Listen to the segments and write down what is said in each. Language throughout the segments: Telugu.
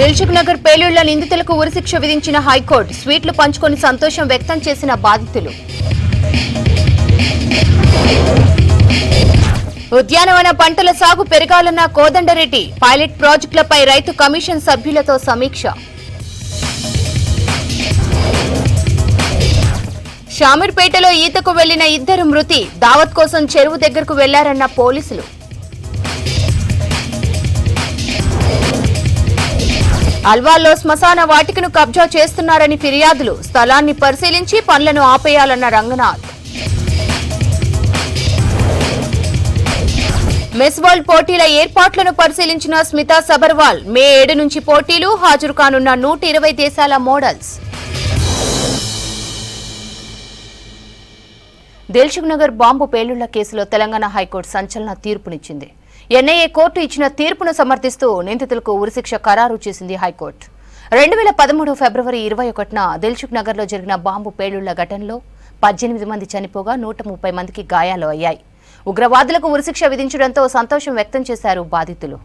దిల్సుఖ్ నగర్ పేలుళ్ల నిందితులకు ఉరిశిక్ష విధించిన హైకోర్టు. స్వీట్లు పంచుకొని సంతోషం వ్యక్తం చేసిన బాధితులు. ఉద్యానవన పంటల సాగు పెరగాలన్న కోదండరెడ్డి. పైలట్ ప్రాజెక్టులపై రైతు కమిషన్ సభ్యులతో సమీక్ష. షామీర్పేటలో ఈతకు వెళ్లిన 2 మృతి. దావత్ కోసం చెరువు దగ్గరకు వెళ్లారన్న పోలీసులు. అల్వాల్లో శ్మశాన వాటికను కబ్జా చేస్తున్నారని ఫిర్యాదులు. స్థలాన్ని పరిశీలించి పనులను ఆపేయాలన్న రంగనాథ్. మిస్ వరల్డ్ పోటీల ఏర్పాట్లను పరిశీలించిన స్మితా సబర్వాల్. మే 7 నుంచి పోటీలు. హాజరు కానున్న 120 దేశాల మోడల్స్. దిల్సుఖ్ నగర్ బాంబు పేలుళ్ల కేసులో తెలంగాణ హైకోర్టు సంచలన తీర్పునిచ్చింది. ఎన్ఐఏ కోర్టు ఇచ్చిన తీర్పును సమర్థిస్తూ నిందితులకు ఉరిశిక్ష ఖరారు చేసింది హైకోర్టు. 2013 ఫిబ్రవరి 21న దిల్సుఖ్ నగర్లో జరిగిన బాంబు పేలుళ్ల ఘటనలో 18 మంది చనిపోగా 130 మందికి గాయాలు అయ్యాయి. ఉగ్రవాదులకు ఉరిశిక్ష విధించడంతో సంతోషం వ్యక్తం చేశారు బాధితులు.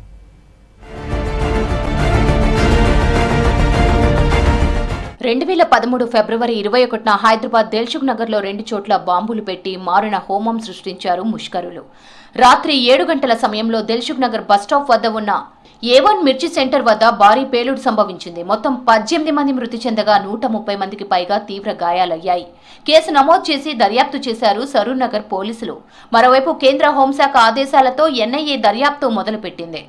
2013 ఫిబ్రవరి 21న హైదరాబాద్ దిల్సుఖ్ నగర్లో 2 చోట్ల బాంబులు పెట్టి మారణ హోమం సృష్టించారు ముష్కరులు. రాత్రి 7 గంటల సమయంలో దిల్సుఖ్ నగర్ బస్టాప్ వద్ద ఉన్న A1 మిర్చి సెంటర్ వద్ద భారీ పేలుడు సంభవించింది. మొత్తం 18 మంది మృతి చెందగా 130 మందికి పైగా తీవ్ర గాయాలయ్యాయి. కేసు నమోదు చేసి దర్యాప్తు చేశారు సరూర్ నగర్ పోలీసులు. మరోవైపు కేంద్ర హోంశాఖ ఆదేశాలతో ఎన్ఐఏ దర్యాప్తు మొదలుపెట్టింది.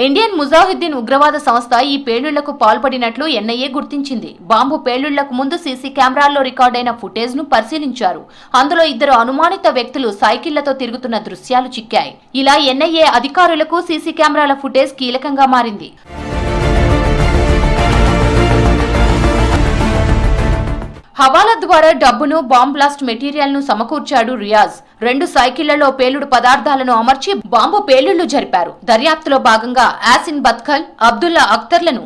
ఇండియన్ ముజాహిద్దీన్ ఉగ్రవాద సంస్థ ఈ పేలుళ్లకు పాల్పడినట్లు ఎన్ఐఏ గుర్తించింది. బాంబు పేలుళ్లకు ముందు సీసీ కెమెరాల్లో రికార్డైన ఫుటేజ్ ను పరిశీలించారు. అందులో 2 అనుమానిత వ్యక్తులు సైకిళ్లతో తిరుగుతున్న దృశ్యాలు చిక్కాయి. ఇలా ఎన్ఐఏ అధికారులకు సీసీ కెమెరాల ఫుటేజ్ కీలకంగా మారింది. హవాలా ద్వారా డబ్బును, బాంబ్ బ్లాస్ట్ మెటీరియల్ ను సమకూర్చాడు రియాజ్. 2 సైకిళ్లలో పేలుడు పదార్థాలను అమర్చి బాంబు పేలుళ్లు జరిపారు. దర్యాప్తులో భాగంగా యాసిన్ బత్కల్, అబ్దుల్లా అఖ్తర్లను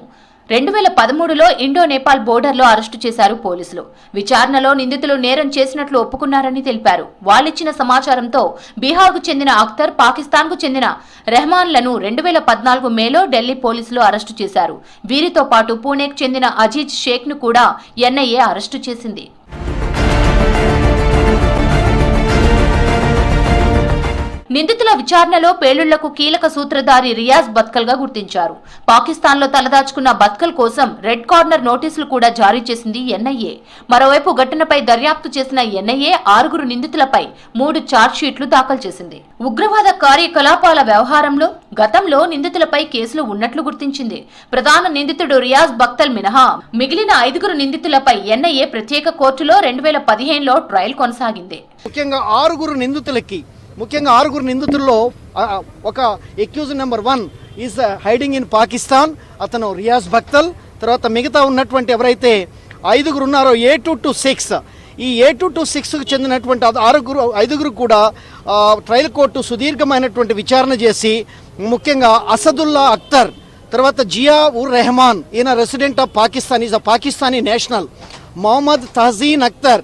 2013లో ఇండో నేపాల్ బోర్డర్లో అరెస్టు చేశారు పోలీసులు. విచారణలో నిందితులు నేరం చేసినట్లు ఒప్పుకున్నారని తెలిపారు. వాళ్లిచ్చిన సమాచారంతో బీహార్కు చెందిన అఖ్తర్, పాకిస్తాన్కు చెందిన రెహమాన్లను 2014 మేలో ఢిల్లీ పోలీసులు అరెస్టు చేశారు. వీరితో పాటు పూణేకు చెందిన అజీజ్ షేక్ను కూడా ఎన్ఐఏ అరెస్టు చేసింది. నిందితుల విచారణలో పేలుళ్లకు కీలక సూత్రధారి రియాజ్ బత్కల్ గా గుర్తించారు. పాకిస్తాన్లో తలదాచుకున్న బత్కల్ కోసం రెడ్ కార్నర్ నోటీసులు కూడా జారీ చేసింది ఎన్ఐఏ. మరోవైపు ఘటనపై దర్యాప్తు చేసిన ఎన్ఐఏ 6 నిందితులపై 3 ఛార్జ్షీట్లు దాఖలు చేసింది. ఉగ్రవాద కార్యకలాపాల వ్యవహారంలో గతంలో నిందితులపై కేసులు ఉన్నట్లు గుర్తించింది. ప్రధాన నిందితుడు రియాజ్ బక్తల్ మినహా మిగిలిన 5 నిందితులపై ఎన్ఐఏ ప్రత్యేక కోర్టులో 2015లో ట్రయల్ కొనసాగింది. ముఖ్యంగా 6 నిందితుల్లో ఒక accused number 1 is hiding in Pakistan. అతను రియాజ్ బక్తల్. తర్వాత మిగతా ఉన్నటువంటి ఎవరైతే 5 ఉన్నారో A2 to 6, ఈ A2 to 6కు చెందినటువంటి 5 కూడా ట్రయల్ కోర్టు సుదీర్ఘమైనటువంటి విచారణ చేసి ముఖ్యంగా అసదుల్లా అఖ్తర్, తర్వాత జియా ఉర్ రెహమాన్, ఈయన resident of Pakistan, is a Pakistani national, Mohammed Tahseen Akhtar,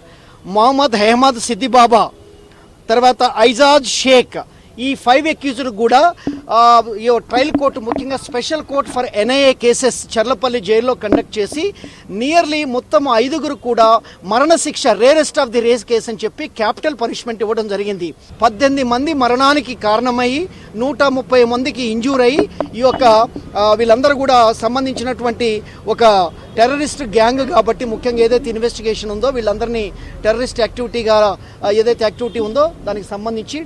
Mohammed Ahmed Siddibaba, తర్వాత ఐజాజ్ షేక్, ఈ 5 అక్యూజ్డ్ కూడా ట్రయల్ కోర్టు ముఖ్యంగా special court for NIA cases Cherlapalli జైల్లో కండక్ట్ చేసి నియర్లీ మొత్తం 5 కూడా మరణశిక్ష, rarest of the rare case అని చెప్పి క్యాపిటల్ పనిష్మెంట్ ఇవ్వడం జరిగింది. 18 మంది మరణానికి కారణమయ్యి 130 మందికి ఇంజూర్ అయ్యి ఈ యొక్క వీళ్ళందరూ కూడా సంబంధించినటువంటి ఒక టెర్రరిస్ట్ గ్యాంగ్ కాబట్టి ముఖ్యంగా ఏదైతే ఇన్వెస్టిగేషన్ ఉందో వీళ్ళందరినీ టెర్రరిస్ట్ యాక్టివిటీగా ఏదైతే యాక్టివిటీ ఉందో దానికి సంబంధించి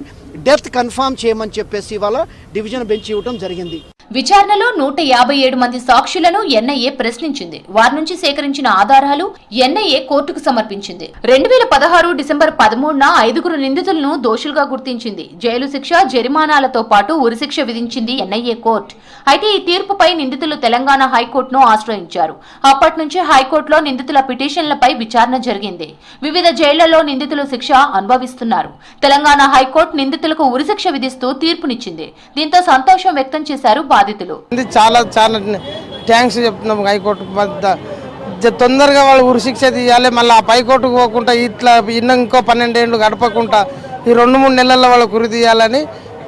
డెత్ కన్ఫర్మ్ చేయమని చెప్పేసి ఇవాళ డివిజన్ బెంచ్ ఇవ్వడం జరిగింది. విచారణలో 157 మంది సాక్షులను ఎన్ఐఏ ప్రశ్నించింది. వారి నుంచి సేకరించిన ఆధారాలు ఎన్ఐఏ కోర్టుకు సమర్పించింది. 2016 డిసెంబర్ 13న 5 నిందితులను దోషులుగా గుర్తించింది. జైలు శిక్ష, జరిమానాలతో పాటు ఉరిశిక్ష విధించింది ఎన్ఐఏ కోర్టు. అయితే ఈ తీర్పుపై నిందితులు తెలంగాణ హైకోర్టును ఆశ్రయించారు. అప్పటి నుంచి హైకోర్టులో నిందితుల పిటిషన్లపై విచారణ జరిగింది. వివిధ జైళ్లలో నిందితులు శిక్ష అనుభవిస్తున్నారు. తెలంగాణ హైకోర్టు నిందితులకు ఉరిశిక్ష విధిస్తూ తీర్పునిచ్చింది. దీంతో సంతోషం వ్యక్తం చేశారు బాధితులు. చాలా థ్యాంక్స్ చెప్తున్నాం హైకోర్టు. తొందరగా వాళ్ళు ఉరిశిక్ష తీయాలి. మళ్ళీ ఆ పైకోర్టుకు పోకుండా ఇట్లా ఇంకో 12 ఏళ్ళు గడపకుండా ఈ 2-3 నెలల్లో వాళ్ళకు ఉరి తీయాలని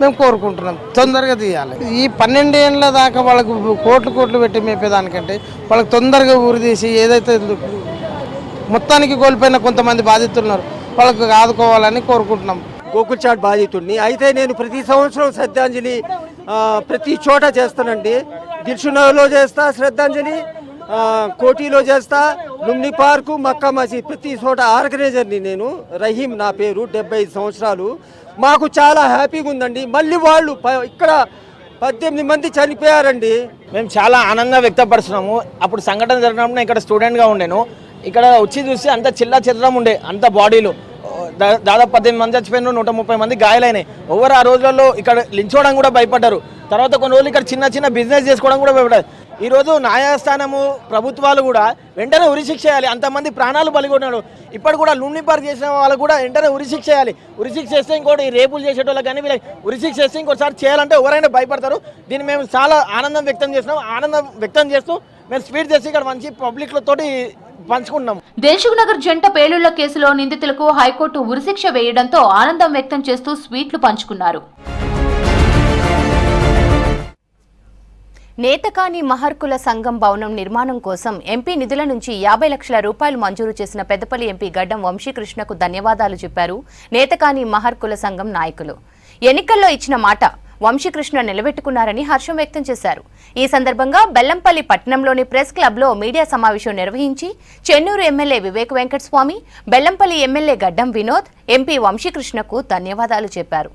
మేము కోరుకుంటున్నాం, తొందరగా తీయాలి. ఈ 12 ఏళ్ళ దాకా వాళ్ళకు కోట్లు పెట్టి మేపేదానికంటే వాళ్ళకి తొందరగా ఊరి తీసి ఏదైతే మొత్తానికి కోల్పోయిన కొంతమంది బాధితులు ఉన్నారు వాళ్ళకు ఆదుకోవాలని కోరుకుంటున్నాం. గోకుల్ చాట్ బాధితుడిని అయితే నేను ప్రతి సంవత్సరం శ్రద్ధాంజలి ప్రతి చోట చేస్తానండి. దిల్సుఖ్నగర్లో చేస్తా శ్రద్ధాంజలి, కోటిలో చేస్తా, లుంబిని పార్కు, మక్కా మసీద్, ప్రతి చోట ఆర్గనైజర్ని నేను. రహీం నా పేరు, 75 సంవత్సరాలు. మాకు చాలా హ్యాపీగా ఉందండి. మళ్ళీ వాళ్ళు ఇక్కడ 18 మంది చనిపోయారండి. మేము చాలా ఆనందంగా వ్యక్తపరుస్తున్నాము. అప్పుడు సంఘటన జరిగినప్పుడు ఇక్కడ స్టూడెంట్గా ఉండేను. ఇక్కడ వచ్చి చూసి అంత చిల్లా చిత్రం ఉండే, అంత బాడీలు దాదాపు 18 మంది చచ్చిపోయినారు, 130 మంది గాయాలైనాయి. ఎవరు ఆ రోజులలో ఇక్కడ లించోవడం కూడా భయపడ్డారు. తర్వాత కొన్ని రోజులు ఇక్కడ చిన్న బిజినెస్ చేసుకోవడం కూడా భయపడ్డారు. ఈరోజు న్యాయస్థానము, ప్రభుత్వాలు కూడా వెంటనే ఉరిశిక్ష చేయాలి. అంతమంది ప్రాణాలు బలిగొన్నారు. ఇప్పుడు కూడా లుంబిని పార్క్ చేసిన వాళ్ళు కూడా వెంటనే ఉరిశిక్ష చేయాలి. ఉరిశిక్ష చేస్తే ఇంకోటి రేపులు చేసేటోళ్ళకి కానీ వీళ్ళకి ఉరిశిక్ష చేస్తే ఇంకోసారి చేయాలంటే ఎవరైనా భయపడతారు. దీన్ని మేము చాలా ఆనందం వ్యక్తం చేస్తూ మేము స్పీడ్ చేసి ఇక్కడ మంచి పబ్లిక్లతోటి పంచుకుంటున్నాం. దిల్సుఖ్నగర్ జంట పేలుళ్ల కేసులో నిందితులకు హైకోర్టు ఉరిశిక్ష వేయడంతో ఆనందం వ్యక్తం చేస్తూ స్వీట్లు పంచుకున్నారు. నేతకాని మహర్కుల సంఘం భవనం నిర్మాణం కోసం ఎంపీ నిధుల నుంచి 50 లక్షల రూపాయలు మంజూరు చేసిన పెద్దపల్లి ఎంపీ గడ్డం వంశీకృష్ణకు ధన్యవాదాలు చెప్పారు నేతకాని మహర్కుల సంఘం నాయకులు. ఎన్నికల్లో ఇచ్చిన మాట వంశీకృష్ణ నిలబెట్టుకున్నారని హర్షం వ్యక్తం చేశారు. ఈ సందర్భంగా బెల్లంపల్లి పట్టణంలోని ప్రెస్ క్లబ్లో మీడియా సమావేశం నిర్వహించి చెన్నూరు ఎమ్మెల్యే వివేక్ వెంకటస్వామి, బెల్లంపల్లి ఎమ్మెల్యే గడ్డం వినోద్, ఎంపీ వంశీకృష్ణకు ధన్యవాదాలు చెప్పారు.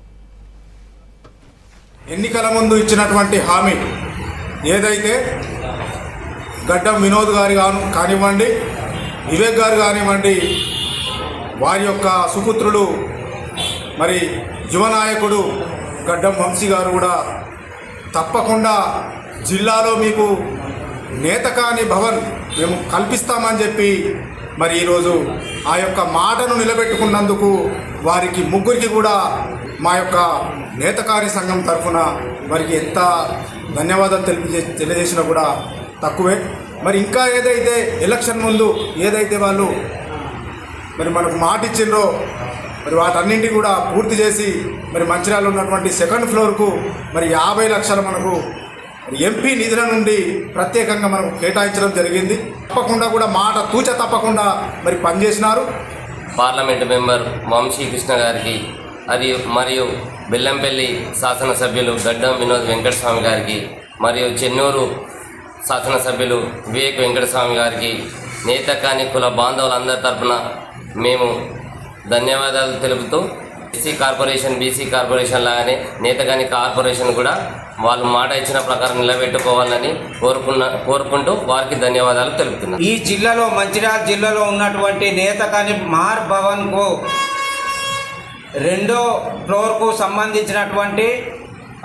ఎన్నికల ముందు ఇచ్చినటువంటి హామీ ఏదైతే గడ్డం వినోద్ గారు కానివ్వండి, వివేక్ గారు కానివ్వండి, వారి యొక్క సుపుత్రులు మరి యువ నాయకుడు గడ్డం వంశీ గారు కూడా తప్పకుండా జిల్లాలో మీకు నేతకాని భవన్ మేము కల్పిస్తామని చెప్పి మరి ఈరోజు ఆ యొక్క మాటను నిలబెట్టుకున్నందుకు వారికి ముగ్గురికి కూడా మా యొక్క నేతకాని సంఘం తరఫున వారికి ఎంత ధన్యవాదాలు తెలియజేసినా కూడా తక్కువే. మరి ఇంకా ఏదైతే ఎలక్షన్ ముందు ఏదైతే వాళ్ళు మరి మనకు మాట ఇచ్చిండ్రో మరి వాటన్నింటినీ కూడా పూర్తి చేసి మరి మంచిర్యాలలో ఉన్నటువంటి 2nd ఫ్లోర్కు మరి 50 లక్షలు మనకు ఎంపీ నిధుల నుండి ప్రత్యేకంగా మనకు కేటాయించడం జరిగింది. తప్పకుండా కూడా మాట తూచ తప్పకుండా మరి పనిచేసినారు. పార్లమెంటు మెంబర్ వంశీకృష్ణ గారికి మరియు బెల్లంపల్లి శాసనసభ్యులు గడ్డం వినోద్ వెంకటస్వామి గారికి మరియు చెన్నూరు శాసనసభ్యులు వివేక్ వెంకటస్వామి గారికి నేతకాని కుల బాంధవులందరి తరఫున మేము ధన్యవాదాలు తెలుపుతూ ఎస్సీ కార్పొరేషన్, బీసీ కార్పొరేషన్ లాగానే నేతకాని కార్పొరేషన్ కూడా వాళ్ళు మాట ఇచ్చిన ప్రకారం నిలబెట్టుకోవాలని కోరుకుంటూ వారికి ధన్యవాదాలు తెలుపుతున్నాను. ఈ జిల్లాలో మంచిర్యాల జిల్లాలో ఉన్నటువంటి నేతకాని మహర్ భవన్కు 2వ ఫ్లోర్కు సంబంధించినటువంటి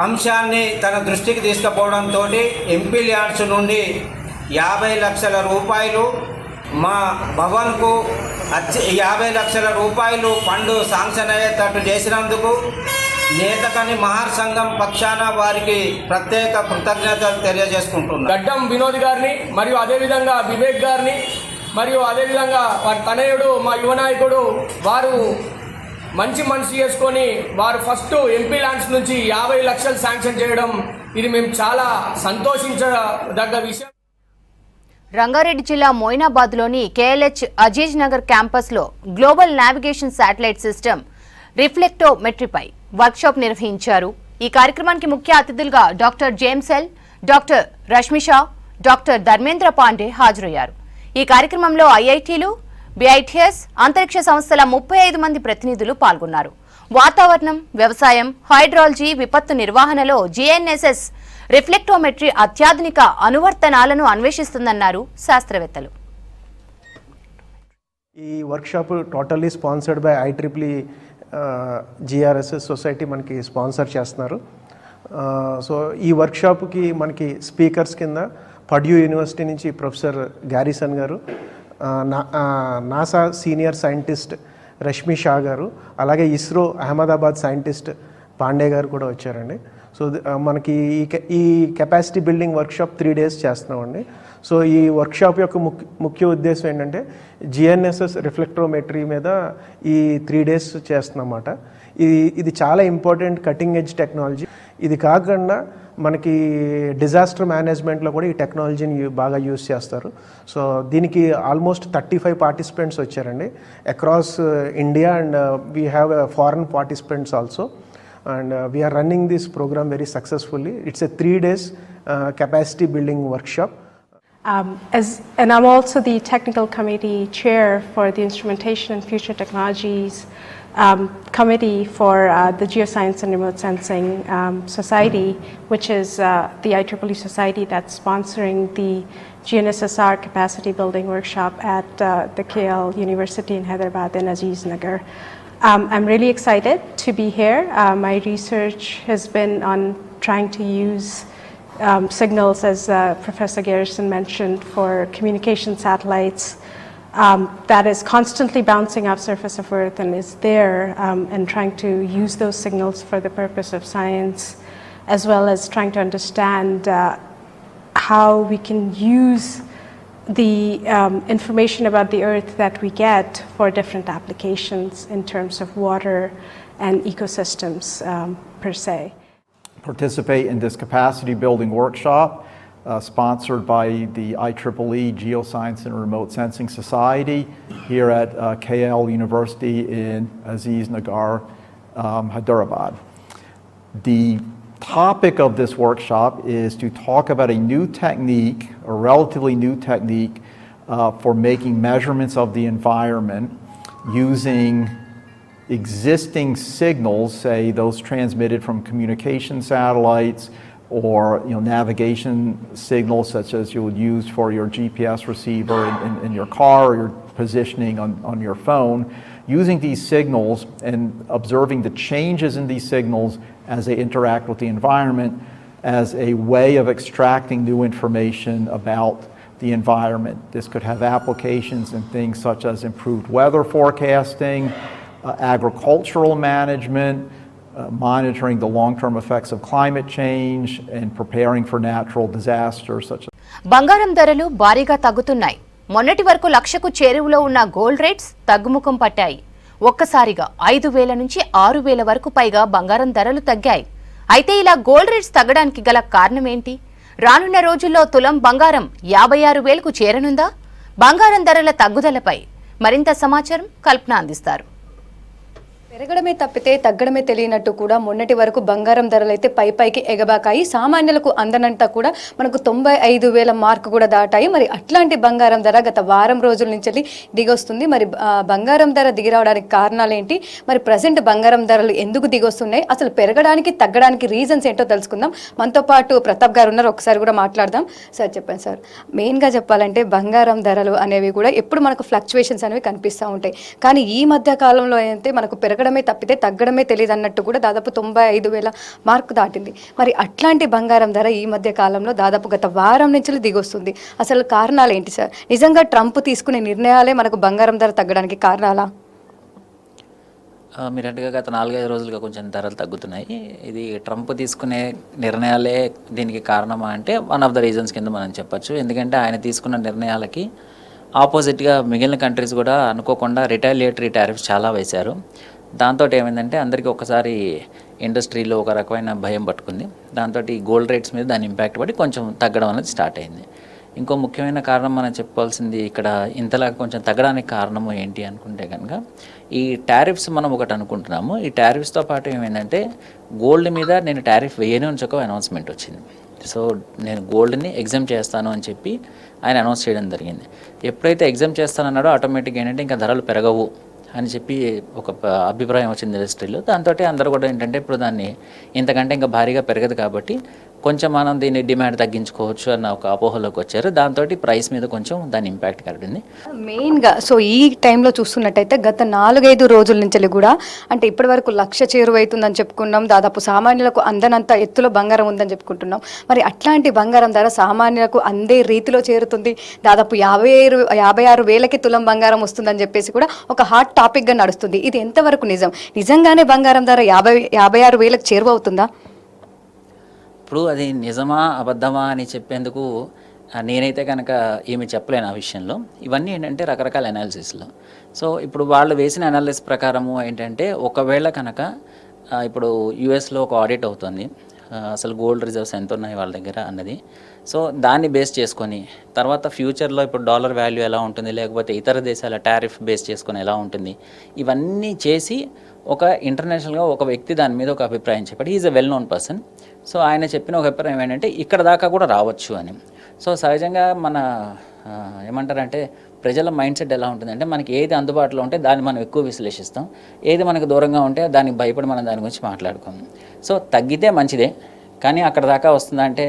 అంశాన్ని తన దృష్టికి తీసుకుపోవడంతో ఎంపీ ల్యాండ్స్ నుండి 50 లక్షల రూపాయలు మా భవన్కు 50 లక్షల రూపాయలు ఫండ్ శాంక్షన్ అయ్యేటట్టు చేసినందుకు నేతకాని మహర్ సంఘం పక్షాన వారికి ప్రత్యేక కృతజ్ఞతలు తెలియజేసుకుంటున్నాను. గడ్డం వినోద్ గారిని మరియు అదేవిధంగా వివేక్ గారిని మరియు అదేవిధంగా వారి తనయుడు మా యువ నాయకుడు వారు మంచి మనసు చేసుకొని వారు ఫస్ట్ ఎంపీ ల్యాండ్స్ నుంచి 50 లక్షలు శాంక్షన్ చేయడం ఇది మేము చాలా సంతోషించదగ్గ విషయం. రంగారెడ్డి జిల్లా మోయినాబాద్లోని కేఎల్హెచ్ అజీజ్ నగర్ క్యాంపస్లో గ్లోబల్ నావిగేషన్ శాటిలైట్ సిస్టమ్ రిఫ్లెక్టోమెట్రీపై వర్క్షాప్ నిర్వహించారు. ఈ కార్యక్రమానికి ముఖ్య అతిథులుగా doctor James L, doctor Rashmisha, doctor Dharmendra Pandey హాజరయ్యారు. ఈ కార్యక్రమంలో ఐఐటీలు, బిఐటిఎస్, అంతరిక్ష సంస్థల 35 మంది ప్రతినిధులు పాల్గొన్నారు. వాతావరణం, వ్యవసాయం, హైడ్రాలజీ, విపత్తు నిర్వహణలో జిఎన్ఎస్ఎస్ రిఫ్లెక్టోమెట్రీ అత్యాధునిక అనువర్తనాలను అన్వేషిస్తుందన్నారు శాస్త్రవేత్తలు. ఈ workshop totally sponsored by IEEE GRSS society మనకి స్పాన్సర్ చేస్తున్నారు. సో ఈ వర్క్షాప్కి మనకి స్పీకర్స్ కింద పడ్యూ యూనివర్సిటీ నుంచి ప్రొఫెసర్ గ్యారిసన్ గారు, NASA senior scientist Rashmi Shah గారు, అలాగే ఇస్రో అహ్మదాబాద్ సైంటిస్ట్ పాండే గారు కూడా వచ్చారండి. సో మనకి ఈ కెపాసిటీ బిల్డింగ్ వర్క్షాప్ 3 days చేస్తున్నామండి. సో ఈ వర్క్షాప్ యొక్క ముఖ్య ఉద్దేశం ఏంటంటే జిఎన్ఎస్ఎస్ రిఫ్లెక్ట్రోమెట్రీ మీద ఈ 3 days చేస్తున్నమాట. ఇది చాలా ఇంపార్టెంట్ కటింగ్ ఎడ్జ్ టెక్నాలజీ. ఇది కాకుండా మనకి డిజాస్టర్ మేనేజ్మెంట్లో కూడా ఈ టెక్నాలజీని బాగా యూజ్ చేస్తారు. సో దీనికి ఆల్మోస్ట్ 35 పార్టిసిపెంట్స్ వచ్చారండి across India, and we have foreign participants also, and we are running this program very successfully. It's a 3 days capacity building workshop. And I'm also the technical committee chair for the Instrumentation and Future Technologies committee for the Geoscience and Remote Sensing Society, which is the IEEE society that's sponsoring the GNSSR capacity building workshop at the KL University in Hyderabad and Aziz Nagar. I'm really excited to be here. My research has been on trying to use signals, as Professor Garrison mentioned, for communication satellites that is constantly bouncing off surface of Earth and is there, and trying to use those signals for the purpose of science, as well as trying to understand how we can use the information about the Earth that we get for different applications in terms of water and ecosystems per se. Participate in this capacity building workshop sponsored by the IEEE Geoscience and Remote Sensing Society here at KL University in Aziz Nagar, Hyderabad. The topic of this workshop is to talk about a new technique, a relatively new technique for making measurements of the environment using existing signals, say those transmitted from communication satellites or navigation signals such as you would use for your GPS receiver in your car or your positioning on your phone, using these signals and observing the changes in these signals as they interact with the environment as a way of extracting new information about the environment. This could have applications in things such as improved weather forecasting, agricultural management, monitoring the long-term effects of climate change, and preparing for natural disasters such as. బంగారం ధరలు భారీగా తగ్గుతున్నాయి. మొన్నటి వరకు లక్షకు చేరువలో ఉన్న గోల్డ్ రేట్స్ తగ్గుముఖం పట్టాయి. ఒక్కసారిగా 5,000 నుంచి 6,000 వరకు పైగా బంగారం ధరలు తగ్గాయి. అయితే ఇలా గోల్డ్ రేట్స్ తగ్గడానికి గల కారణం ఏంటి? రానున్న రోజుల్లో తులం బంగారం 56,000కు చేరనుందా? బంగారం ధరల తగ్గుదలపై మరింత సమాచారం కల్పన అందిస్తారు. పెరగడమే తప్పితే తగ్గడమే తెలియనట్టు కూడా మొన్నటి వరకు బంగారం ధరలు అయితే పైకి ఎగబాకాయి. సామాన్యులకు అందనంత కూడా మనకు 95,000 మార్కు కూడా దాటాయి. మరి అట్లాంటి బంగారం ధర గత వారం రోజుల నుంచి దిగొస్తుంది. మరి బంగారం ధర దిగిరావడానికి కారణాలు ఏంటి? మరి ప్రజెంట్ బంగారం ధరలు ఎందుకు దిగొస్తున్నాయి? అసలు పెరగడానికి తగ్గడానికి రీజన్స్ ఏంటో తెలుసుకుందాం. మనతో పాటు ప్రతాప్ గారు ఉన్నారు, ఒకసారి కూడా మాట్లాడదాం. సార్ చెప్పండి సార్, మెయిన్గా చెప్పాలంటే బంగారం ధరలు అనేవి కూడా ఎప్పుడు మనకు ఫ్లక్చువేషన్స్ అనేవి కనిపిస్తూ ఉంటాయి. కానీ ఈ మధ్య కాలంలో అయితే మనకు పెరగడమే తప్పితే తగ్గడమే తెలియదు అన్నట్టు కూడా దాదాపు 95,000 మార్కు దాటింది. మరి అట్లాంటి బంగారం ధర ఈ మధ్య కాలంలో దాదాపు గత వారం నుంచి దిగొస్తుంది. అసలు కారణాలు ఏంటి సార్? నిజంగా ట్రంప్ తీసుకునే నిర్ణయాలే మనకు బంగారం ధర తగ్గడానికి కారణాలా? మీరట్టుగా గత 4-5 రోజులుగా కొంచెం ధరలు తగ్గుతున్నాయి. ఇది ట్రంప్ తీసుకునే నిర్ణయాలే దీనికి కారణమా అంటే వన్ ఆఫ్ ద రీజన్స్ కింద మనం చెప్పచ్చు. ఎందుకంటే ఆయన తీసుకున్న నిర్ణయాలకి ఆపోజిట్గా మిగిలిన కంట్రీస్ కూడా అనుకోకుండా రిటాలియేటరీ టారిఫ్స్ చాలా వేశారు. దాంతో ఏమైందంటే అందరికీ ఒకసారి ఇండస్ట్రీలో ఒక రకమైన భయం పట్టుకుంది. దాంతో గోల్డ్ రేట్స్ మీద దాని ఇంపాక్ట్ పడి కొంచెం తగ్గడం అనేది స్టార్ట్ అయింది. ఇంకో ముఖ్యమైన కారణం మనం చెప్పుకోవాల్సింది ఇక్కడ ఇంతలా కొంచెం తగ్గడానికి కారణము ఏంటి అనుకుంటే కనుక ఈ టారిఫ్స్ మనం ఒకటి అనుకుంటున్నాము. ఈ టారిఫ్స్తో పాటు ఏమైందంటే గోల్డ్ మీద నేను టారిఫ్ వేయను అని ఒక అనౌన్స్మెంట్ వచ్చింది. సో నేను గోల్డ్ని ఎగ్జామ్ చేస్తాను అని చెప్పి ఆయన అనౌన్స్ చేయడం జరిగింది. ఎప్పుడైతే ఎగ్జామ్ చేస్తానన్నాడో ఆటోమేటిక్గా ఏంటంటే ఇంకా ధరలు పెరగవు అని చెప్పి ఒక అభిప్రాయం వచ్చింది ఇండస్ట్రీలో. దాంతో అందరూ కూడా ఏంటంటే ఇప్పుడు దాన్ని ఇంతకంటే ఇంకా భారీగా పెరగదు కాబట్టి కొంచెం మనం దీన్ని డిమాండ్ తగ్గించుకోవచ్చు అన్న ఒక అపోహలోకి వచ్చారు. దాంతో ప్రైస్ మీద కొంచెం దాని ఇంపాక్ట్ కలిగింది. మెయిన్గా సో ఈ టైంలో చూస్తున్నట్టయితే గత 4-5 రోజుల నుంచి కూడా అంటే ఇప్పటి వరకు 1,00,000 చేరువైతుందని చెప్పుకున్నాం. దాదాపు సామాన్యులకు అందనంత ఎత్తులో బంగారం ఉందని చెప్పుకుంటున్నాం. మరి అట్లాంటి బంగారం ధర సామాన్యులకు అందే రీతిలో చేరుతుంది. దాదాపు 56,000కి తులం బంగారం వస్తుందని చెప్పేసి కూడా ఒక హాట్ టాపిక్గా నడుస్తుంది. ఇది ఎంతవరకు నిజం? నిజంగానే బంగారం ధర 56,000కి చేరువవుతుందా? ఇప్పుడు అది నిజమా అబద్ధమా అని చెప్పేందుకు నేనైతే కనుక ఏమి చెప్పలేను ఆ విషయంలో. ఇవన్నీ ఏంటంటే రకరకాల అనాలిసిస్లో. సో ఇప్పుడు వాళ్ళు వేసిన అనాలిసిస్ ప్రకారము ఏంటంటే ఒకవేళ కనుక ఇప్పుడు యూఎస్లో ఒక ఆడిట్ అవుతుంది, అసలు గోల్డ్ రిజర్వ్స్ ఎంత ఉన్నాయి వాళ్ళ దగ్గర అన్నది. సో దాన్ని బేస్ చేసుకొని తర్వాత ఫ్యూచర్లో ఇప్పుడు డాలర్ వాల్యూ ఎలా ఉంటుంది, లేకపోతే ఇతర దేశాల టారిఫ్ బేస్ చేసుకొని ఎలా ఉంటుంది, ఇవన్నీ చేసి ఒక ఇంటర్నేషనల్గా ఒక వ్యక్తి దాని మీద ఒక అభిప్రాయం చెప్పాడు. Is a well known person. So ఆయన చెప్పిన ఒక అభిప్రాయం ఏంటంటే ఇక్కడ దాకా కూడా రావచ్చు అని. సో సహజంగా మన ఏమంటారంటే ప్రజల మైండ్ సెట్ ఎలా ఉంటుందంటే మనకి ఏది అందుబాటులో ఉంటే దాన్ని మనం ఎక్కువ విశ్లేషిస్తాం, ఏది మనకు దూరంగా ఉంటే దానికి భయపడి మనం దాని గురించి మాట్లాడుకోం. సో తగ్గితే మంచిదే, కానీ అక్కడ దాకా వస్తుందంటే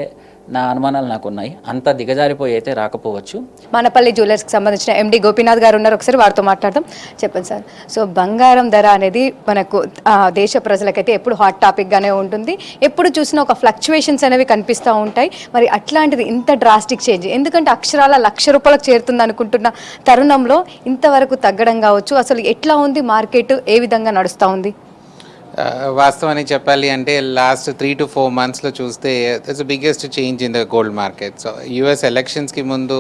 నా అనుమానాలు నాకు ఉన్నాయి. అంత దిగజారిపోయి అయితే రాకపోవచ్చు. మనపల్లి జ్యువెలర్స్కి సంబంధించిన ఎండి గోపీనాథ్ గారు ఉన్నారు, ఒకసారి వారితో మాట్లాడదాం. చెప్పండి సార్. సో బంగారం ధర అనేది మనకు దేశ ప్రజలకైతే ఎప్పుడు హాట్ టాపిక్గానే ఉంటుంది. ఎప్పుడు చూసినా ఒక ఫ్లక్చువేషన్స్ అనేవి కనిపిస్తూ ఉంటాయి. మరి అట్లాంటిది ఇంత డ్రాస్టిక్ చేంజ్ ఎందుకంటే అక్షరాల ₹1,00,000 చేరుతుంది అనుకుంటున్న తరుణంలో ఇంతవరకు తగ్గడం కావచ్చు. అసలు ఎట్లా ఉంది మార్కెట్, ఏ విధంగా నడుస్తూ ఉంది? వాస్తవానికి చెప్పాలి అంటే లాస్ట్ 3 to 4 monthsలో చూస్తే it's the biggest change in the gold market. So US ఎలక్షన్స్కి ముందు,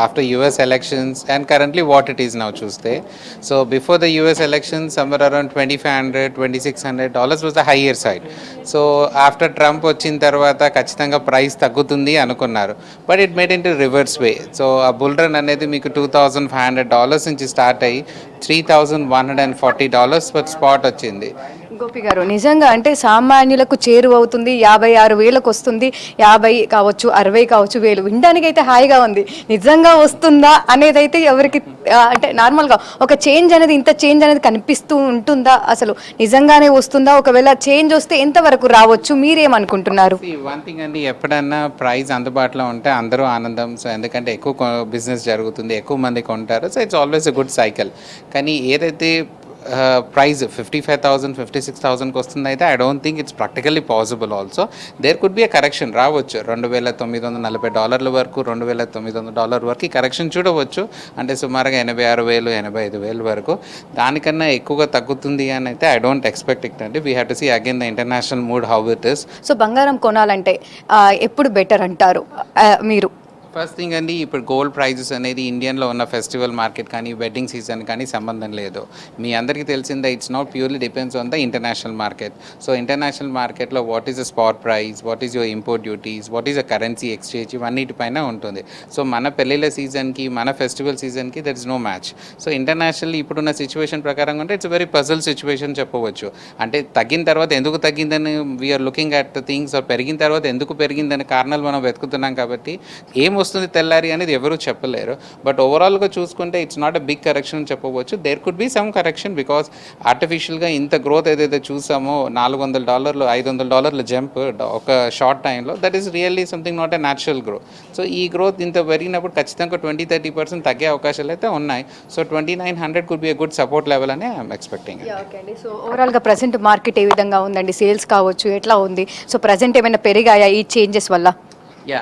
after US elections and currently what it is now చూస్తే, so before the US elections somewhere around $2,500, $2,600 was the higher side. So after Trump వచ్చిన తర్వాత ఖచ్చితంగా ప్రైస్ తగ్గుతుంది అనుకున్నారు, but it made in to reverse way. So ఆ బుల్ రన్ అనేది మీకు $2,500 నుంచి స్టార్ట్ అయ్యి $3,140 పర్ స్పాట్ వచ్చింది. గోపి గారు, నిజంగా అంటే సామాన్యులకు చేరువవుతుంది, 56,000కు వస్తుంది, 50 కావచ్చు, 60 కావచ్చు, 1000 వినడానికి అయితే హాయిగా ఉంది. నిజంగా వస్తుందా అనేది అయితే ఎవరికి అంటే నార్మల్గా ఒక చేంజ్ అనేది, ఇంత చేంజ్ అనేది కనిపిస్తూ ఉంటుందా, అసలు నిజంగానే వస్తుందా? ఒకవేళ చేంజ్ వస్తే ఎంతవరకు రావచ్చు, మీరేమనుకుంటున్నారు? వన్ థింగ్ అండి, ఎప్పుడన్నా ప్రైస్ అందుబాటులో ఉంటే అందరూ ఆనందం. సో ఎందుకంటే ఎక్కువ బిజినెస్ జరుగుతుంది, ఎక్కువ మంది కొంటారు. So it's always a good cycle. కానీ ఏదైతే ప్రైస్ 55,000, 56,000కి వస్తుంది అయితే I don't think it's practically possible. Also there could be a correction రావచ్చు. $2,940 వరకు, $2,900 వరకు ఈ కరెక్షన్ చూడవచ్చు. అంటే సుమారుగా 86,000, 85,000 వరకు. దానికన్నా ఎక్కువగా తగ్గుతుంది అని అయితే ఐ డోంట్ ఎక్స్పెక్ట్ ఇట్ అండి. We have to see again the international mood how it is. So బంగారం కొనాలంటే ఎప్పుడు బెటర్ అంటారు మీరు? ఫస్ట్ థింగ్ అండి, ఇప్పుడు గోల్డ్ ప్రైజెస్ అనేది ఇండియన్లో ఉన్న ఫెస్టివల్ మార్కెట్ కానీ, వెడ్డింగ్ సీజన్ కానీ సంబంధం లేదు. మీ అందరికీ తెలిసిందే, it's not purely depends on the international market. So international మార్కెట్లో what is the spot price, what is your import duties, what is the currency exchange, ఇవన్నిటిపైన ఉంటుంది. సో మన పెళ్ళిళ్ళ సీజన్కి, మన ఫెస్టివల్ సీజన్కి there is no match. So international ఇప్పుడున్న సిచ్యువేషన్ ప్రకారంగా ఉంటే ఇట్స్ వెరీ పజల్ సిచ్యువేషన్ చెప్పవచ్చు. అంటే తగ్గిన తర్వాత ఎందుకు తగ్గిందని we are looking at the things, పెరిగిన తర్వాత ఎందుకు పెరిగిందని కారణాలు మనం వెతుకుతున్నాం. కాబట్టి ఏం వస్తుంది తెల్లారి అనేది ఎవరు చెప్పలేరు. బట్ ఓవరాల్గా చూసుకుంటే it's not a big correction అని చెప్పవచ్చు. There could be some correction because ఆర్టిఫిషియల్గా ఇంత గ్రోత్ ఏదైతే చూసామో, $400, $500 జంప్ ఒక షార్ట్ టైంలో, that is really something not a natural growth. So ఈ గ్రోత్ ఇంత పెరిగినప్పుడు ఖచ్చితంగా 20-30% తగ్గే అవకాశాలు అయితే ఉన్నాయి. So 2,900 could be a good support level అని ఐఎమ్ ఎక్స్పెక్టింగ్. సో ఓవరాల్గా ప్రజెంట్ మార్కెట్ ఏ విధంగా ఉందండి? సేల్స్ కావచ్చు, ఎట్లా ఉంది? సో ప్రజెంట్ ఏమైనా పెరిగాయా ఈ చేంజెస్ వల్ల?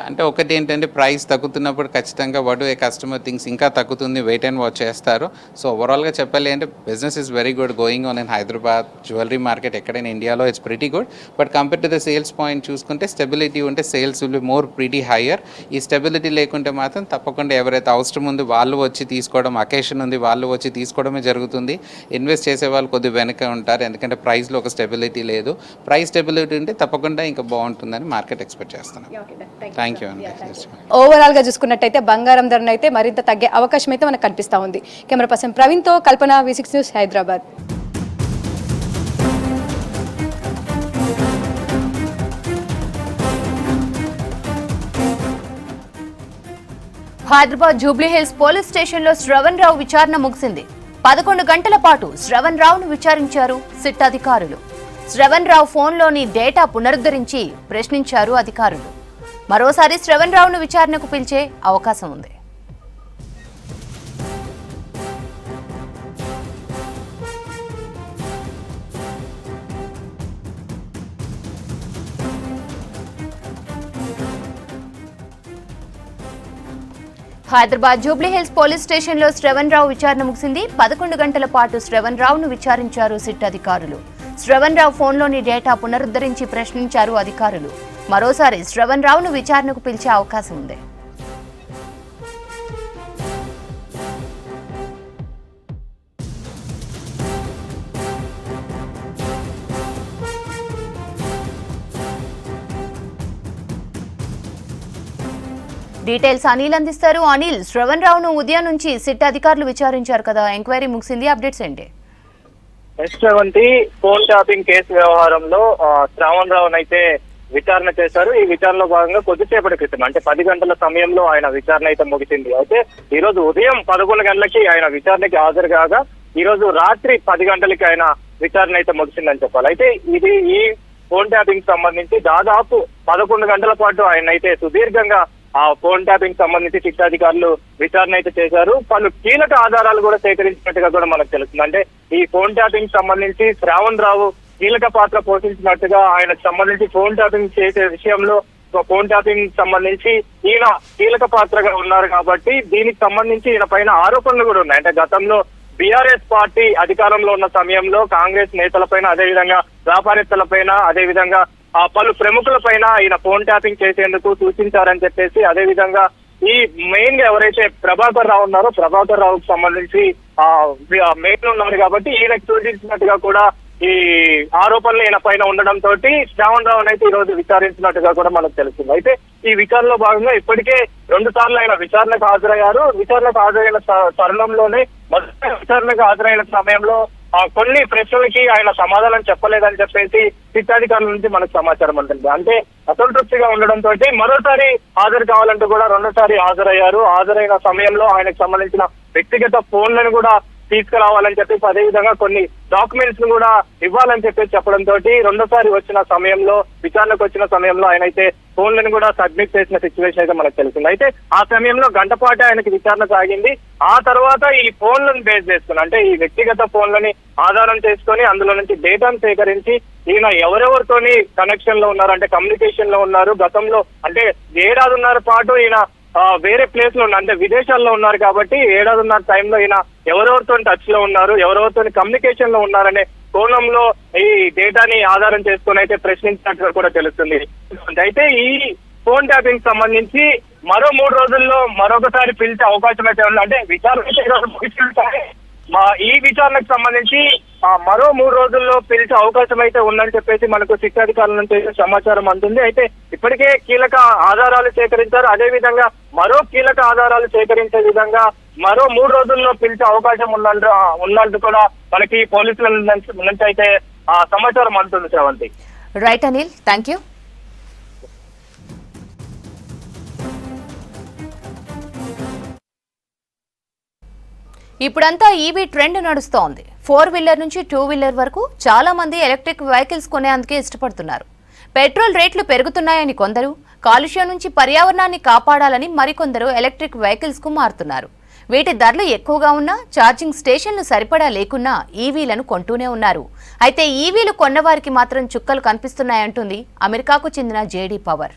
అంటే ఒకటి ఏంటంటే ప్రైస్ తగ్గుతున్నప్పుడు ఖచ్చితంగా వాడు ఏ కస్టమర్ థింగ్స్ ఇంకా తగ్గుతుంది, వెయిట్ అండ్ వాచ్ చేస్తారు. సో ఓవరాల్గా చెప్పాలి అంటే business is very good going on in Hyderabad. Jewellery market ఎక్కడైనా ఇండియాలో it's pretty good. But compare to the sales point చూసుకుంటే స్టెబిలిటీ ఉంటే sales will be more pretty higher. ఈ స్టెబిలిటీ లేకుంటే మాత్రం తప్పకుండా ఎవరైతే అవసరం ఉంది వాళ్ళు వచ్చి తీసుకోవడం, అకేషన్ ఉంది వాళ్ళు వచ్చి తీసుకోవడమే జరుగుతుంది. ఇన్వెస్ట్ చేసే వాళ్ళు కొద్దిగా వెనక ఉంటారు, ఎందుకంటే ప్రైస్లో ఒక స్టెబిలిటీ లేదు. ప్రైస్ స్టెబిలిటీ ఉంటే తప్పకుండా ఇంకా బాగుంటుందని మార్కెట్ ఎక్స్పెక్ట్ చేస్తున్నాం. థ్యాంక్ యూ అండి. ఓవరాల్గా చూసుకున్నట్టయితే బంగారం ధరను అయితే మరింత తగ్గే అవకాశం అయితే మనకు కనిపిస్తూ ఉంది. కెమెరా పర్సన్ ప్రవీణ్తో కల్పన, V6 news, Hyderabad. Hyderabad Jubilee Hills police స్టేషన్లో శ్రవణ్ రావు విచారణ ముగిసింది. 11 గంటల పాటు శ్రవణ్ రావును విచారించారు సిట్ అధికారులు. శ్రవణ్ రావు ఫోన్లోని డేటా పునరుద్ధరించి ప్రశ్నించారు అధికారులు. మరోసారి శ్రవణ్ రావును విచారణకు పిలిచే అవకాశం ఉంది. హైదరాబాద్ జూబ్లీహిల్స్ పోలీస్ స్టేషన్లో శ్రవణ్ రావు విచారణ ముగిసింది. 11 గంటల పాటు శ్రవణ్ రావును విచారించారు సిట్ అధికారులు. శ్రవణ్ రావు ఫోన్లోని డేటా పునరుద్ధరించి ప్రశ్నించారు అధికారులు. మరోసారి శ్రవణ్ రావును విచారణకు పిలిచే అవకాశం ఉంది. డీటెయిల్స్ అనిల్ అందిస్తారు. అనిల్, శ్రవణ్ రావును ఉదయం నుంచి సిట్ అధికారులు విచారించారు కదా, ఎంక్వైరీ ముగిసింది, అప్డేట్స్ ఏంటి? శ్రవంతి, ఫోన్ ట్యాపింగ్ కేసు వ్యవహారంలో శ్రవణ్ రావును అయితే విచారణ చేశారు. ఈ విచారణలో భాగంగా కొద్దిసేపటి క్రితం అంటే 10 గంటల సమయంలో ఆయన విచారణ అయితే ముగిసింది. అయితే ఈ రోజు ఉదయం 11 గంటలకి ఆయన విచారణకి హాజరు కాగా ఈ రోజు రాత్రి 10 గంటలకి ఆయన విచారణ అయితే ముగిసిందని చెప్పాలి. అయితే ఇది ఈ ఫోన్ ట్యాపింగ్ సంబంధించి దాదాపు 11 గంటల పాటు ఆయన అయితే సుదీర్ఘంగా ఆ ఫోన్ ట్యాపింగ్ సంబంధించి శిక్షాధికారులు విచారణ అయితే చేశారు. పలు కీలక ఆధారాలు కూడా సేకరించినట్టుగా కూడా మనకు తెలుస్తుంది. అంటే ఈ ఫోన్ ట్యాపింగ్ సంబంధించి శ్రావణ్ రావు కీలక పాత్ర పోషించినట్టుగా, ఆయనకు సంబంధించి ఫోన్ ట్యాపింగ్ చేసే విషయంలో ఫోన్ ట్యాపింగ్ సంబంధించి ఈయన కీలక పాత్రగా ఉన్నారు కాబట్టి దీనికి సంబంధించి ఈయన పైన ఆరోపణలు కూడా ఉన్నాయి. అంటే గతంలో బీఆర్ఎస్ పార్టీ అధికారంలో ఉన్న సమయంలో కాంగ్రెస్ నేతలపైన, అదేవిధంగా వ్యాపారస్తులపైన, అదేవిధంగా పలు ప్రముఖుల పైన ఈయన ఫోన్ ట్యాపింగ్ చేసేందుకు సూచించారని చెప్పేసి, అదేవిధంగా ఈ మెయిన్ గా ఎవరైతే ప్రభాకర్ రావు ఉన్నారో ప్రభాకర్ రావుకు సంబంధించి మెయిన్ ఉన్నారు కాబట్టి ఈయనకు సూచించినట్టుగా కూడా ఈ ఆరోపణలు ఈయన పైన ఉండడంతో శ్రావణ్ రావును అయితే ఈ రోజు విచారించినట్టుగా కూడా మనకు తెలుస్తుంది. అయితే ఈ విచారణలో భాగంగా ఇప్పటికే 2 సార్లు ఆయన విచారణకు హాజరయ్యారు. విచారణకు హాజరైన తరుణంలోనే మొదటి విచారణకు హాజరైన సమయంలో కొన్ని ప్రశ్నలకి ఆయన సమాధానం చెప్పలేదని చెప్పేసి శిక్షాధికారుల నుంచి మనకు సమాచారం ఉంటుంది. అంటే అసంతృప్తిగా ఉండడంతో మరోసారి హాజరు కావాలంటూ కూడా 2వ సారి హాజరయ్యారు. హాజరైన సమయంలో ఆయనకు సంబంధించిన వ్యక్తిగత ఫోన్లను కూడా తీసుకురావాలని చెప్పేసి, అదేవిధంగా కొన్ని డాక్యుమెంట్స్ ను కూడా ఇవ్వాలని చెప్పేసి చెప్పడంతో 2వ సారి వచ్చిన సమయంలో, విచారణకు వచ్చిన సమయంలో ఆయన అయితే ఫోన్లను కూడా సబ్మిట్ చేసిన సిచ్యువేషన్ అయితే మనకు తెలిసింది. అయితే ఆ సమయంలో గంట పాటు ఆయనకి విచారణ సాగింది. ఆ తర్వాత ఈ ఫోన్లను బేస్ చేసుకుని, అంటే ఈ వ్యక్తిగత ఫోన్లని ఆధారం చేసుకొని అందులో నుంచి డేటాను సేకరించి ఈయన ఎవరెవరితోని కనెక్షన్ లో ఉన్నారు, అంటే కమ్యూనికేషన్ లో ఉన్నారు, గతంలో అంటే 1.5 పాటు ఈయన వేరే ప్లేస్ లో ఉన్నారు, అంటే విదేశాల్లో ఉన్నారు కాబట్టి 1.5 టైంలో ఈయన ఎవరెవరితో టచ్ లో ఉన్నారు, ఎవరెవరితో కమ్యూనికేషన్ లో ఉన్నారనే కోణంలో ఈ డేటాని ఆధారం చేసుకుని అయితే ప్రశ్నించినట్టుగా కూడా తెలుస్తుంది. అయితే ఈ ఫోన్ ట్యాపింగ్ సంబంధించి మరో 3 రోజుల్లో మరొకసారి పిలిచే అవకాశం అయితే ఉంది. అంటే విచారణ ఈ విచారణకు సంబంధించి మరో 3 రోజుల్లో పిలిచే అవకాశం అయితే ఉందని చెప్పేసి మనకు శిక్షాధికారుల నుంచి సమాచారం అందుతుంది. అయితే ఇప్పటికే కీలక ఆధారాలు సేకరించారు. అదేవిధంగా మరో కీలక ఆధారాలు సేకరించే విధంగా మరో 3 రోజుల్లో పిలిచే అవకాశం ఉన్నట్టు కూడా మనకి పోలీసుల నుంచి అయితే సమాచారం అందుతుంది. Sravanthi. Right Anil, thank you. ఇప్పుడంతా ఈవీ ట్రెండ్ నడుస్తోంది. 4 వీలర్ నుంచి 2 వీలర్ వరకు చాలా మంది ఎలక్ట్రిక్ వెహికల్స్ కొనేందుకే ఇష్టపడుతున్నారు. పెట్రోల్ రేట్లు పెరుగుతున్నాయని కొందరు, కాలుష్యం నుంచి పర్యావరణాన్ని కాపాడాలని మరికొందరు ఎలక్ట్రిక్ వెహికల్స్ కు మారుతున్నారు. వీటి ధరలు ఎక్కువగా ఉన్నా, ఛార్జింగ్ స్టేషన్లు సరిపడా లేకున్నా ఈవీలను కొంటూనే ఉన్నారు. అయితే ఈవీలు కొన్నవారికి మాత్రం చుక్కలు కనిపిస్తున్నాయంటుంది అమెరికాకు చెందిన జేడీ పవర్.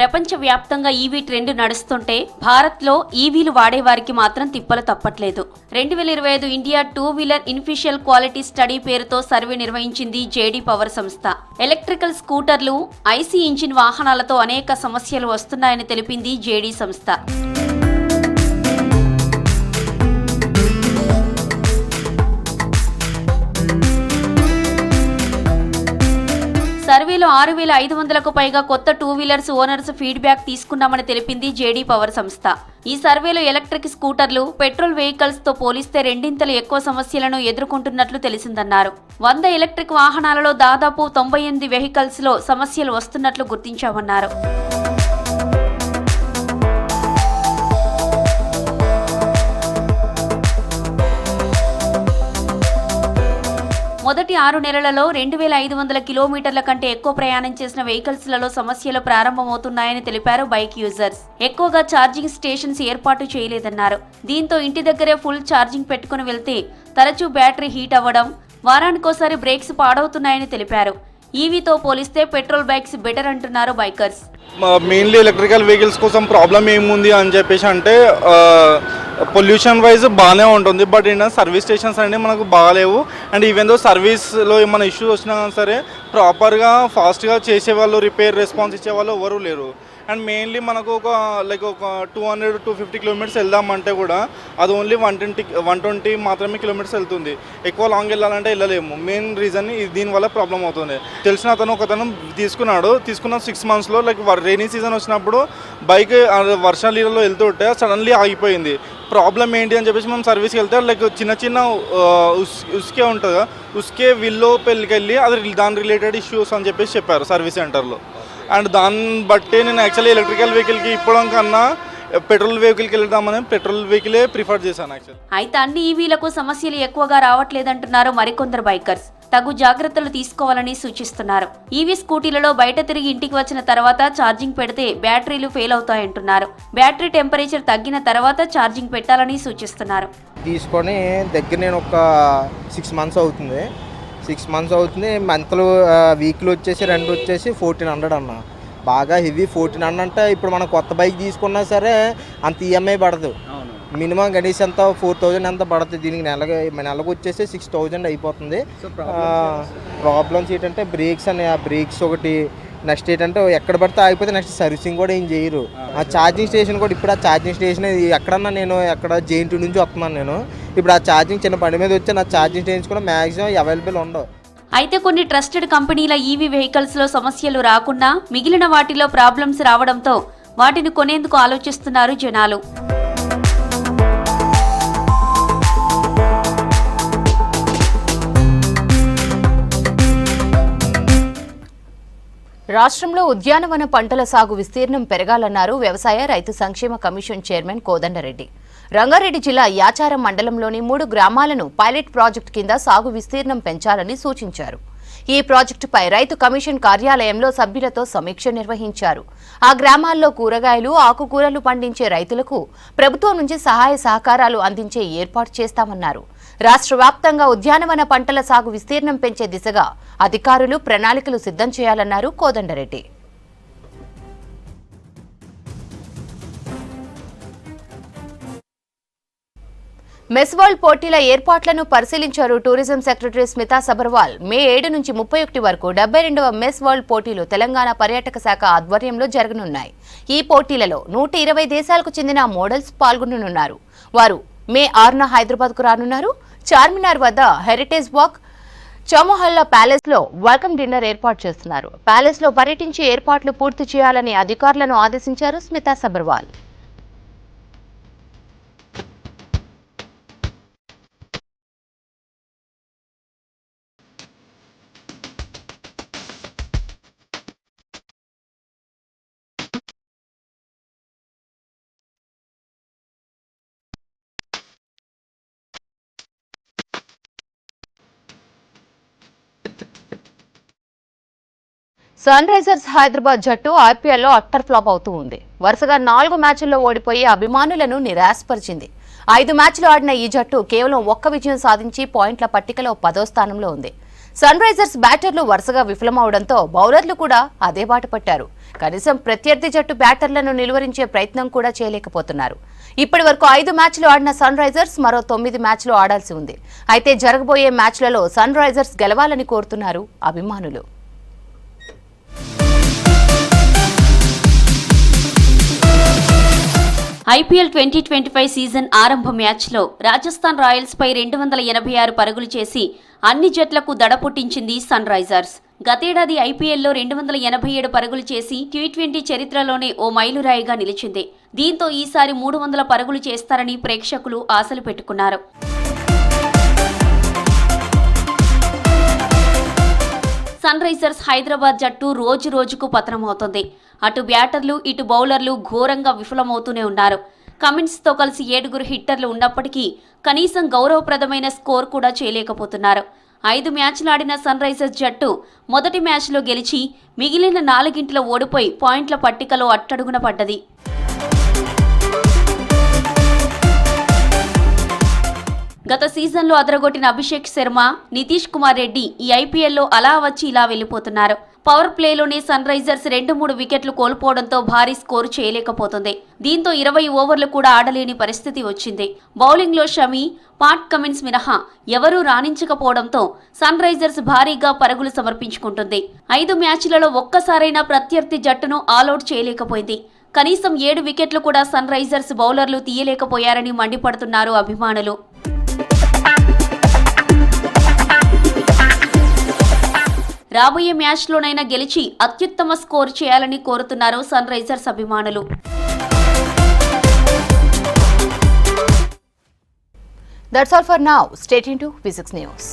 ప్రపంచవ్యాప్తంగా ఈవీ ట్రెండ్ నడుస్తుంటే భారత్లో ఈవీలు వాడేవారికి మాత్రం తిప్పలు తప్పట్లేదు. 2025 ఇండియా 2 వీలర్ ఇన్ఫిషియల్ క్వాలిటీ స్టడీ పేరుతో సర్వే నిర్వహించింది జేడీ పవర్ సంస్థ. ఎలక్ట్రికల్ స్కూటర్లు, ఐసీ ఇంజిన్ వాహనాలతో అనేక సమస్యలు వస్తున్నాయని తెలిపింది జేడీ సంస్థ. సర్వేలో 6,500కు పైగా కొత్త 2 వీలర్స్ ఓనర్స్ ఫీడ్బ్యాక్ తీసుకున్నామని తెలిపింది జేడీ పవర్ సంస్థ. ఈ సర్వేలో ఎలక్ట్రిక్ స్కూటర్లు, పెట్రోల్ వెహికల్స్ తో పోలిస్తే 2 ఎక్కువ సమస్యలను ఎదుర్కొంటున్నట్లు తెలిసిందన్నారు. 100 ఎలక్ట్రిక్ వాహనాలలో దాదాపు 98 వెహికల్స్ లో సమస్యలు వస్తున్నట్లు గుర్తించామన్నారు. మొదటి 6 నెలలలో 2,500 కిలోమీటర్ల కంటే ఎక్కువ ప్రయాణం చేసిన వెహికల్స్లలో సమస్యలు ప్రారంభమవుతున్నాయని తెలిపారు బైక్ యూజర్స్. ఎక్కువగా ఛార్జింగ్ స్టేషన్స్ ఏర్పాటు చేయలేదన్నారు. దీంతో ఇంటి దగ్గరే ఫుల్ ఛార్జింగ్ పెట్టుకుని వెళ్తే తరచూ బ్యాటరీ హీట్ అవ్వడం, వారానికోసారి బ్రేక్స్ పాడవుతున్నాయని తెలిపారు. ఈవీతో పోలిస్తే పెట్రోల్ బైక్స్ బెటర్ అంటున్నారు బైకర్స్. మెయిన్లీ ఎలక్ట్రికల్ వెహికల్స్ కోసం ప్రాబ్లం ఏముంది అని చెప్పేసి అంటే పొల్యూషన్ వైజ్ బాగానే ఉంటుంది. బట్ ఏంటంటే సర్వీస్ స్టేషన్స్ అనేవి మనకు బాగాలేవు. అండ్ ఈవెన్ దో సర్వీస్లో ఏమైనా ఇష్యూస్ వచ్చినా సరే ప్రాపర్గా ఫాస్ట్గా చేసేవాళ్ళు, రిపేర్ రెస్పాన్స్ ఇచ్చేవాళ్ళు ఎవరు లేరు. అండ్ మెయిన్లీ మనకు ఒక 200-250 కిలోమీటర్స్ వెళ్దామంటే కూడా అది ఓన్లీ 120 మాత్రమే కిలోమీటర్స్ వెళ్తుంది. ఎక్కువ లాంగ్ వెళ్ళాలంటే వెళ్ళలేము. మెయిన్ రీజన్ దీనివల్ల ప్రాబ్లం అవుతుంది. తెలిసిన ఒకతను తీసుకున్న 6 మంత్స్లో రైనీ సీజన్ వచ్చినప్పుడు బైక్ వర్షాల నీళ్ళలో వెళ్తుంటే సడన్లీ ఆగిపోయింది. ప్రాబ్లం ఏంటి అని చెప్పేసి మనం సర్వీస్కి వెళ్తే చిన్న ఉస్కే ఉంటుంది కదా, ఉస్కే విల్లో పెళ్ళికెళ్ళి అది దాని రిలేటెడ్ ఇష్యూస్ అని చెప్పేసి చెప్పారు సర్వీస్ సెంటర్లో. అండ్ దాన్ని బట్టి నేను యాక్చువల్లీ ఎలక్ట్రికల్ వెహికల్కి ఇప్పడం కన్నా పెట్రోల్ వెహికల్కి వెళ్దామని పెట్రోల్ వెహికలే ప్రిఫర్ చేశాను యాక్చువల్లీ. అయితే అన్ని ఈవీలకు సమస్యలు ఎక్కువగా రావట్లేదంటున్నారు మరికొందరు బైకర్స్. తగు జాగ్రత్తలు తీసుకోవాలని సూచిస్తున్నారు. ఈవీ స్కూటీలలో బయట తిరిగి ఇంటికి వచ్చిన తర్వాత ఛార్జింగ్ పెడితే బ్యాటరీలు ఫెయిల్ అవుతాయంటున్నారు. బ్యాటరీ టెంపరేచర్ తగ్గిన తర్వాత ఛార్జింగ్ పెట్టాలని సూచిస్తున్నారు. తీసుకొని దగ్గర నేను ఒక 6 మంత్స్ అవుతుంది. 6 మంత్స్ అవుతుంది. మంత్లు వీక్లీ వచ్చేసి 2 వచ్చేసి 1400 అన్న. బాగా హెవీ 1400 అంటే ఇప్పుడు మనం కొత్త బైక్ తీసుకున్నా సరే అంత ఈఎంఐ పడదు. మినిమం కనీసం ఎంత 4000 ఎంత పడుతుంది. దీనికి నెలకు వచ్చేసి 6000 అయిపోతుంది. ప్రాబ్లమ్స్ ఏంటంటే బ్రేక్స్ అని, ఆ బ్రేక్స్ ఒకటి. నెక్స్ట్ ఏంటంటే ఎక్కడ పడితే ఆగిపోతే నెక్స్ట్ సర్వీసింగ్ కూడా ఏం చేయరు. ఆ ఛార్జింగ్ స్టేషన్ కూడా ఇప్పుడు ఆ ఛార్జింగ్ స్టేషన్ ఎక్కడన్నా నేను జేఎన్టీ నుంచి వస్తున్నాను నేను. ఇప్పుడు ఆ ఛార్జింగ్ చిన్న బండి మీద వచ్చి నా ఛార్జింగ్ స్టేషన్స్ కూడా మ్యాక్సిమం అవైలబుల్ ఉండవు. అయితే కొన్ని ట్రస్టెడ్ కంపెనీల ఈవీ వెహికల్స్లో సమస్యలు రాకుండా మిగిలిన వాటిలో ప్రాబ్లమ్స్ రావడంతో వాటిని కొనేందుకు ఆలోచిస్తున్నారు జనాలు. రాష్ట్రంలో ఉద్యానవన పంటల సాగు విస్తీర్ణం పెరగాలన్నారు వ్యవసాయ రైతు సంక్షేమ కమిషన్ చైర్మన్ కోదండరెడ్డి. రంగారెడ్డి జిల్లా యాచారం మండలంలోని 3 గ్రామాలను పైలట్ ప్రాజెక్టు కింద సాగు విస్తీర్ణం పెంచాలని సూచించారు. ఈ ప్రాజెక్టుపై రైతు కమిషన్ కార్యాలయంలో సభ్యులతో సమీక్ష నిర్వహించారు. ఆ గ్రామాల్లో కూరగాయలు, ఆకుకూరలు పండించే రైతులకు ప్రభుత్వం నుంచి సహాయ సహకారాలు అందించే ఏర్పాటు చేస్తామన్నారు. రాష్ట్ర వ్యాప్తంగా ఉద్యానవన పంటల సాగు విస్తీర్ణం పెంచే దిశగా అధికారులు ప్రణాళికలు సిద్ధం చేయాలన్నారు కోదండరెడ్డి. మెస్ వరల్డ్ పోటీల ఏర్పాట్లను పరిశీలించారు టూరిజం సెక్రటరీ స్మితా సబర్వాల్. మే 7 నుంచి 31 వరకు 72వ మెస్ వరల్డ్ పోటీలు తెలంగాణ పర్యాటక శాఖ ఆధ్వర్యంలో జరగనున్నాయి. ఈ పోటీలలో 120 దేశాలకు చెందిన మోడల్స్ పాల్గొననున్నారు. వారు మే 6న హైదరాబాద్కు రానున్నారు. చార్మినార్ వద్ద హెరిటేజ్ వాక్, చౌమహల్లా ప్యాలెస్ లో వెల్కమ్ డిన్నర్ ఏర్పాటు చేస్తున్నారు. ప్యాలెస్ లో పర్యటించి ఏర్పాట్లు పూర్తి చేయాలని అధికారులను ఆదేశించారు స్మితా సబర్వాల్. సన్ రైజర్స్ హైదరాబాద్ జట్టు ఐపీఎల్లో అట్టర్ ఫ్లాప్ అవుతూ ఉంది. వరుసగా 4 మ్యాచ్ల్లో ఓడిపోయి అభిమానులను నిరాశపరిచింది. 5 మ్యాచ్లు ఆడిన ఈ జట్టు కేవలం 1 విజయం సాధించి పాయింట్ల పట్టికలో 10వ స్థానంలో ఉంది. సన్ రైజర్స్ బ్యాటర్లు వరుసగా విఫలమవడంతో బౌలర్లు కూడా అదే బాట పట్టారు. కనీసం ప్రత్యర్థి జట్టు బ్యాటర్లను నిలువరించే ప్రయత్నం కూడా చేయలేకపోతున్నారు. ఇప్పటి వరకు 5 మ్యాచ్లు ఆడిన సన్ రైజర్స్ మరో 9 మ్యాచ్లు ఆడాల్సి ఉంది. అయితే జరగబోయే మ్యాచ్లలో సన్ రైజర్స్ గెలవాలని కోరుతున్నారు అభిమానులు. ఐపీఎల్ 2025 సీజన్ ఆరంభ మ్యాచ్లో రాజస్థాన్ రాయల్స్పై 286 పరుగులు చేసి అన్ని జట్లకు దడ పుట్టించింది సన్ రైజర్స్. గతేడాది ఐపీఎల్లో 287 పరుగులు చేసి T20 చరిత్రలోనే ఓ మైలురాయిగా నిలిచింది. దీంతో ఈసారి 300 పరుగులు చేస్తారని ప్రేక్షకులు ఆశలు పెట్టుకున్నారు. సన్ రైజర్స్ హైదరాబాద్ జట్టు రోజు రోజుకు పతనమవుతోంది. అటు బ్యాటర్లు ఇటు బౌలర్లు ఘోరంగా విఫలమవుతూనే ఉన్నారు. కమిన్స్తో కలిసి 7 హిట్టర్లు ఉన్నప్పటికీ కనీసం గౌరవప్రదమైన స్కోర్ కూడా చేయలేకపోతున్నారు. 5 మ్యాచ్లు ఆడిన సన్ రైజర్స్ జట్టు మొదటి మ్యాచ్లో గెలిచి మిగిలిన 4 ఓడిపోయి పాయింట్ల పట్టికలో అట్టడుగున పడ్డది. గత సీజన్లో అదరగొట్టిన అభిషేక్ శర్మ, నితీష్ కుమార్ రెడ్డి ఈ ఐపీఎల్లో అలా వచ్చి ఇలా వెళ్లిపోతున్నారు. పవర్ ప్లేలోనే సన్ రైజర్స్ 2-3 వికెట్లు కోల్పోవడంతో భారీ స్కోరు చేయలేకపోతుంది. దీంతో 20 ఓవర్లు కూడా ఆడలేని పరిస్థితి వచ్చింది. బౌలింగ్లో షమి, పాట్ కమిన్స్ మినహా ఎవరూ రాణించకపోవడంతో సన్ రైజర్స్ భారీగా పరుగులు సమర్పించుకుంటుంది. 5 మ్యాచ్లలో ఒక్కసారైనా ప్రత్యర్థి జట్టును ఆలౌట్ చేయలేకపోయింది. కనీసం 7 వికెట్లు కూడా సన్ రైజర్స్ బౌలర్లు తీయలేకపోయారని మండిపడుతున్నారు అభిమానులు. రాబోయే మ్యాచ్లోనైనా గెలిచి అత్యుత్తమ స్కోర్ చేయాలని కోరుతున్నారు సన్ రైజర్స్ అభిమానులు. That's all for now. Stay tuned to V6 News.